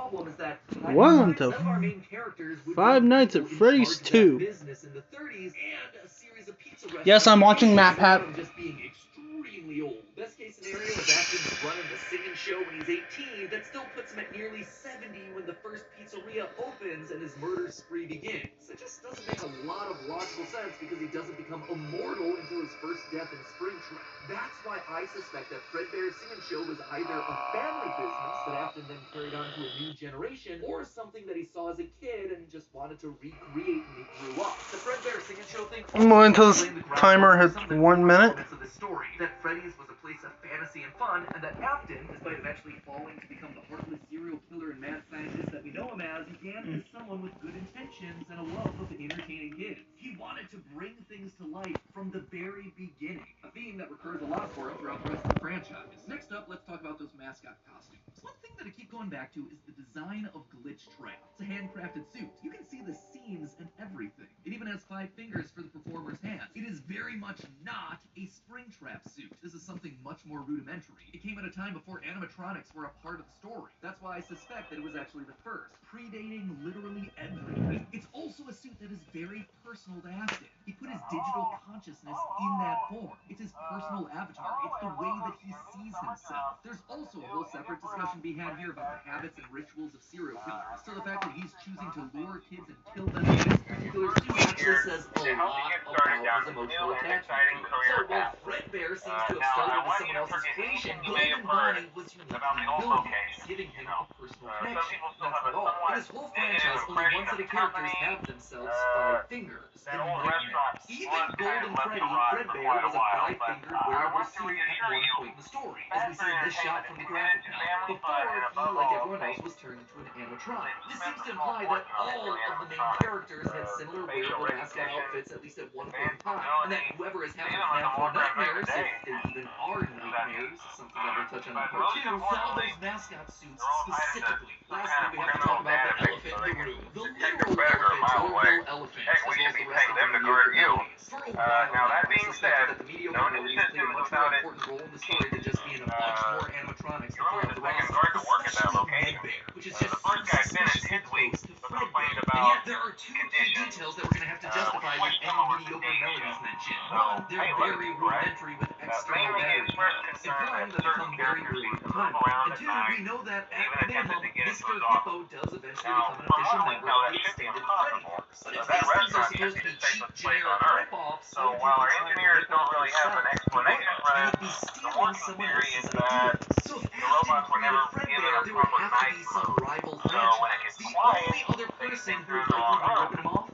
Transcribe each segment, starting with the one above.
problem is that Welcome to some of our main characters would Five be Nights at people in Freddy's charge of 2. that business in the 30s, and a series of pizza restaurants. Yes, I'm watching Matt Pat. Just being extremely old. Best case scenario is Afton's running the singing show when he's 18. That still puts him at nearly 70 when the first pizzeria opens and his murder spree begins. It just doesn't make a lot of logical sense because he doesn't become immortal until his first death in Springtrap. That's why I suspect that Fredbear's Singing Show was either a family business that Afton then carried on to a new generation, or something that he saw as a kid and just wanted to recreate when he grew up. The Fredbear Singing Show thing. Well, until this timer hits 1 minute. Of the story that Freddy's was a place of fantasy and fun, and that Afton, despite eventually falling to become the heartless serial killer and mad scientist that we know him as, began as someone with good intentions and a love of entertaining kids. He wanted to bring things to life from the very beginning, a theme that recurs a lot for him throughout the rest of the franchise. Next up, let's talk about those mascot costumes. One thing that I keep going back to is the design of Glitch Trail. It's a handcrafted suit. You can see the seams and everything. It even has 5 fingers for the performer's hands. It is very much not a Springtrap suit. This is something much more rudimentary. It came at a time before animatronics were a part of the story. That's why I suspect that it was actually the first, predating literally everything. It's also a suit that is very personal to Afton. He put his digital consciousness in that form. It's his personal avatar. It's the way that he sees himself. There's also a whole separate discussion to be had here about the habits and rituals of serial killers. So the fact that he's choosing to lure kids and kill them in this particular suit actually says a lot about his emotional attachment to it. So while Fredbear seems to have started with someone else's creation, Golden Bonnie was uniquely brilliant, giving him a personal connection. That's not all. In this whole franchise, only one set of characters have themselves 5 fingers, the Nightmares. Even Golden Freddy, Fredbear, was a 5-fingered wearable suit at one point in the story, as we see in this shot from the graphic novel, before he, like everyone else, was turned into an animatronic. This seems to imply that all of the main characters had similar wearable mascot outfits at least at one point in time, and that whoever is having half for nightmares, if they even are nightmares, something that we'll touch on in part 2, saw those mascot suits specifically. Lastly, we have to talk about the elephant in the room. The literal elephant, Orville elephant, as well as the rest of the mediocre melodies. For a while, I suspected that the mediocre melodies played a much more important role in the story than just being a bunch more animatronics to fill out the roster, especially Nightmare, which is just suspiciously close to Fredbear. And yet, there are 2 key details that we're going to have to justify with any mediocre melodies mentioned. One, they're very rudimentary with external battery packs, implying that they come very early in time. And 2, we know that at minimum, Mr. Hippo does eventually become an official member of the extended Freddy verse. But if these things are supposed to be cheap, generic rip-offs, so while our engineers don't really have an explanation for it, they would be stealing someone else's ideas. So if Afton created Fredbear, there would have to be some rival franchise. The only other person who would likely be ripping him off,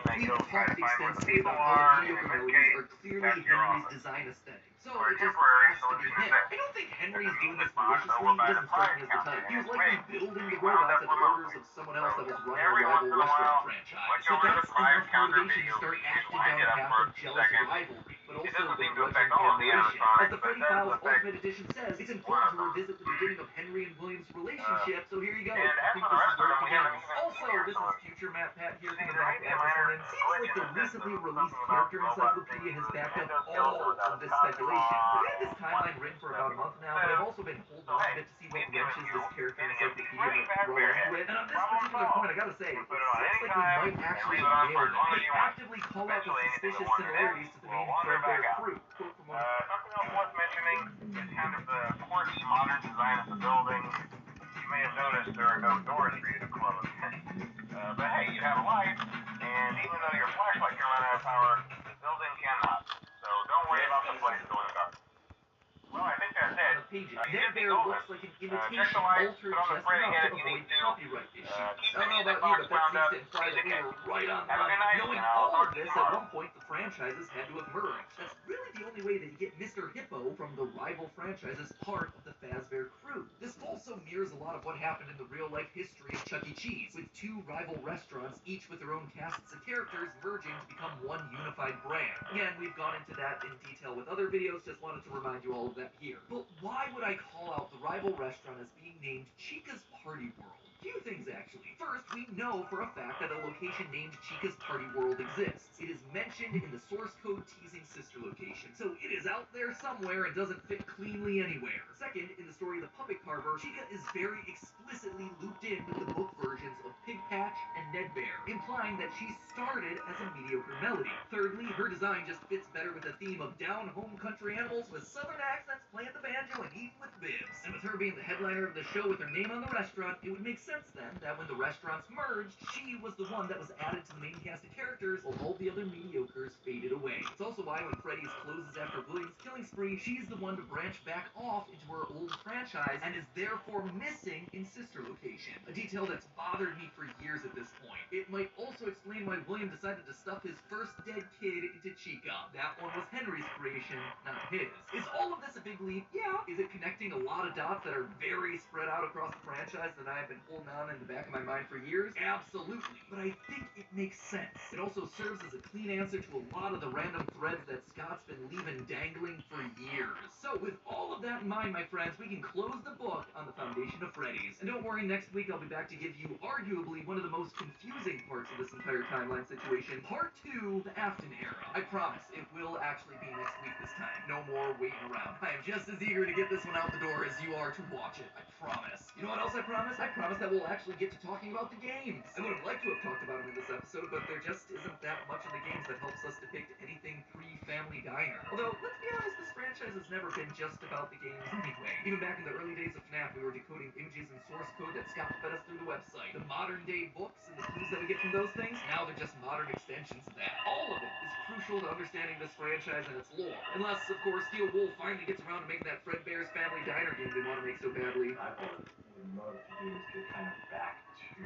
Henry. We've talked extensively about how the mediocre melodies are clearly Henry's design aesthetic. So it just has to be him. I don't think Henry's doing this maliciously. He doesn't strike me as the type. He was likely building the robots at the orders of someone else that was running a rival restaurant franchise. So that's enough motivation to start acting down a path of jealous rivalry, but also begrudging admiration. As the Freddy Files Ultimate Edition says, it's important to revisit the beginning of Henry and William's relationship, so here you go. I think this is where it begins. Also, this is future Matt Pat here from the back of this one, and it seems like the recently released character encyclopedia has backed up all of this speculation. I've had this timeline written for about a month now, but I've also been holding on a bit to see what wrenches this character encyclopedia might throw into it. And on this particular point, I gotta say, it seems like we might actually have nailed it. They actively call out the suspicious similarities to the main Fredbear crew. Quote from one. Something else worth mentioning is kind of the quirky modern design of the building. You may have noticed there are no doors for you to close. But hey, you have a light, and even though your flashlight can run out of power, the building cannot. So don't worry about the place going dark. Well, I think that's it. Fredbear looks like an imitation altered just enough to avoid copyright issues. I don't know about you, but that seems to imply that we were right on the line. Knowing all of this, at one point the franchises had to have merged. That's really the only way that you get Mr. Hippo from the rival franchises part of the Fazbear crew. This also mirrors a lot of what happened in the real-life history of Chuck E. Cheese, with 2 rival restaurants, each with their own casts of characters, merging to become one unified brand. Again, we've gone into that in detail with other videos, just wanted to remind you all of that here. But why would I call out the rival restaurant as being named Chica's Party World? Few things, actually. First, we know for a fact that a location named Chica's Party World exists. It is mentioned in the source code teasing sister location, so it is out there somewhere and doesn't fit cleanly anywhere. Second, in the story of the Puppet Carver, Chica is very explicitly looped in with the book versions of Pig Patch and Ned Bear, implying that she started as a mediocre melody. Thirdly, her design just fits better with the theme of down-home country animals with southern accents playing the banjo and eating with bibs. And with her being the headliner of the show with her name on the restaurant, it would make sense then that when the restaurants merged, she was the one that was added to the main cast of characters while all the other mediocres faded away. It's also why when Freddy's closes after William's killing spree, she's the one to branch back off into her old franchise and is therefore missing in sister location. A detail that's bothered me for years at this point. It might also explain why William decided to stuff his first dead kid into Chica. That one was Henry's creation, not his. Is all of this a big leap? Yeah. Is it connecting a lot of dots that are very spread out across the franchise that I've been holding on in the back of my mind for years? Absolutely. But I think it makes sense. It also serves as a clean answer to a lot of the random threads that Scott's been leaving dangling for years. So with all of that in mind, my friends, we can close the book on the foundation of Freddy's. And don't worry, next week I'll be back to give you arguably one of the most confusing parts of this entire timeline situation. Part 2, the Afton era. I promise, it will actually be next week this time. No more waiting around. I am just as eager to get this one out the door as you are to watch it. I promise. You know what else I promise? I promise that we'll actually get to talking about the games. I would have liked to have talked about them in this episode, but there just isn't that much in the games that helps us depict anything pre-Family Diner. Although, let's be honest, this franchise has never been just about the games anyway. Even back in the early days of FNAF, we were decoding images and source code that Scott fed us through the website. The modern day books and the clues that we get from those things, now they're just modern extensions of that. All of it is crucial to understanding this franchise and its lore. Unless, of course, Steel Wolf finally gets around to making that Fredbear's Family Diner game they want to make so badly. I would love to do is get kind of back to,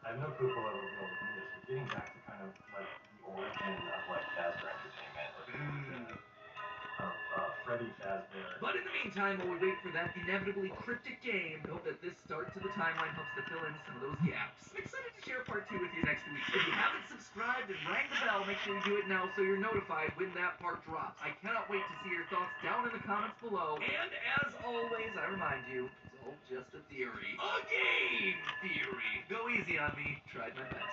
I have no clue if we'll ever be able to do this, but getting back to kind of like the origin of like Fazbear Entertainment, of Freddy Fazbear. But in the meantime, while we wait for that inevitably cryptic game, I hope that this start to the timeline helps to fill in some of those gaps. I'm excited to share part 2 with you next week. If you haven't subscribed and rang the bell, make sure you do it now so you're notified when that part drops. I cannot wait to see your thoughts down in the comments below. And as always, I remind you, it's all just a theory. A game theory. Go easy on me. Tried my best.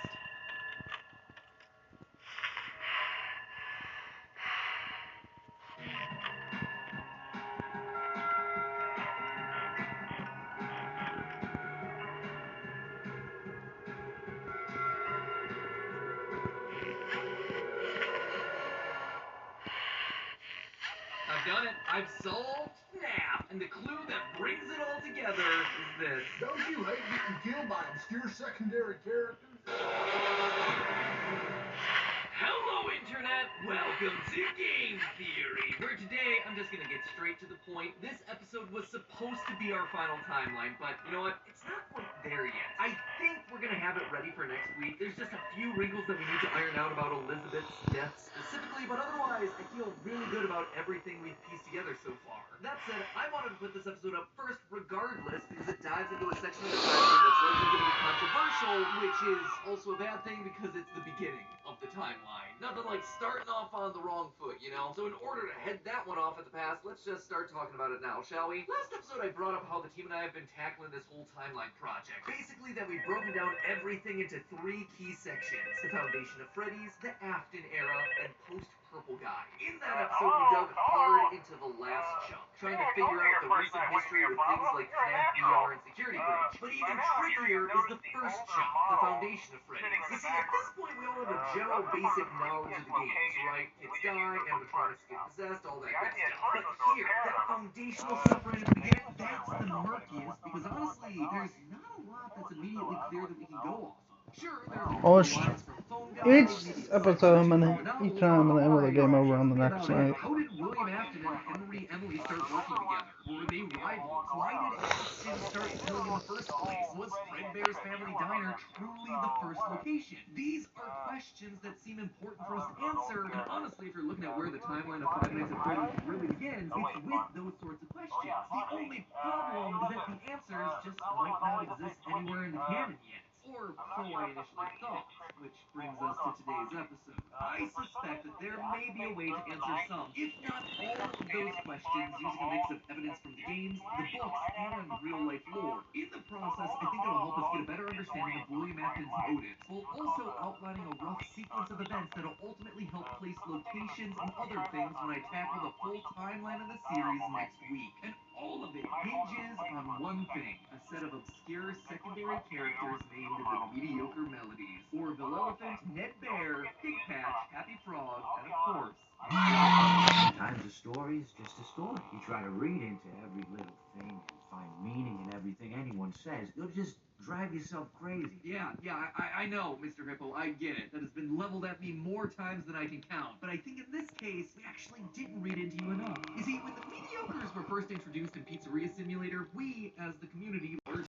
I've done it. I've solved FNAF. And the clue that brings it all together is this. Don't you hate getting killed by obscure secondary characters? Hello, Internet! Welcome to Game Theory! For today, I'm just gonna get straight to the point. This episode was supposed to be our final timeline, but you know what? It's not quite there yet. I think we're gonna have it ready for next week. There's just a few wrinkles that we need to iron out about Elizabeth's death specifically, but otherwise, I feel really good about everything we've pieced together so far. That said, I wanted to put this episode up first regardless, because it dives into a section of the timeline that's likely going to be controversial, which is also a bad thing because it's the beginning of the timeline. Nothing like starting off on the wrong foot, you know? So in order to head that one off at the pass, let's just start talking about it now, shall we? Last episode I brought up how the team and I have been tackling this whole timeline project. Basically that we've broken down everything into 3 key sections. The foundation of Freddy's, the Afton era, and post-Purple Guy. In that episode we dug hard into the last chunk, trying to figure out the recent history with things like FNAF VR and Security Breach. But even trickier is the first chunk, the foundation of Freddy's. You see, at this point we all have a general basic knowledge of the games, right? Kids die, animatronics get possessed, all that good stuff. But here, that foundational stuff right at the beginning, that's the murkiest, because honestly, there's not a lot that's immediately clear that we can go off of. Sure, there's lines from phone guys, Each episode, each time I'm gonna end with a game over on the next night. How did William Afton and Henry Emily start working together? Were they rivals? Why did Afton start killing in the first place? Was Fredbear's Family Diner truly the first location? These are questions that seem important for us to answer, and honestly, if you're looking at where the timeline of Five Nights at Freddy's really begins, it's with those sorts of questions. The only problem is that the answers just might not exist anywhere in the canon yet. or so I initially thought, which brings us to today's episode. I suspect that there may be a way to answer some, if not all, of those questions using a mix of evidence from the games, the books, and real-life lore. In the process, I think it'll help us get a better understanding of William Afton's motives, while also outlining a rough sequence of events that'll ultimately help place locations and other things when I tackle the full timeline of the series next week. And all of it hinges on one thing: a set of obscure secondary characters named the Mediocre Melodies. Orville Elephant, Ned Bear, Pig Patch, Happy Frog, and of course, Sometimes a story is just a story. You try to read into every little thing and find meaning in everything anyone says. You'll just drive yourself crazy. Yeah, I know, Mr. Hippo, I get it. That has been leveled at me more times than I can count. But I think in this case, we actually didn't read into you enough. You see, when the Mediocres were first introduced in Pizzeria Simulator, we, as the community,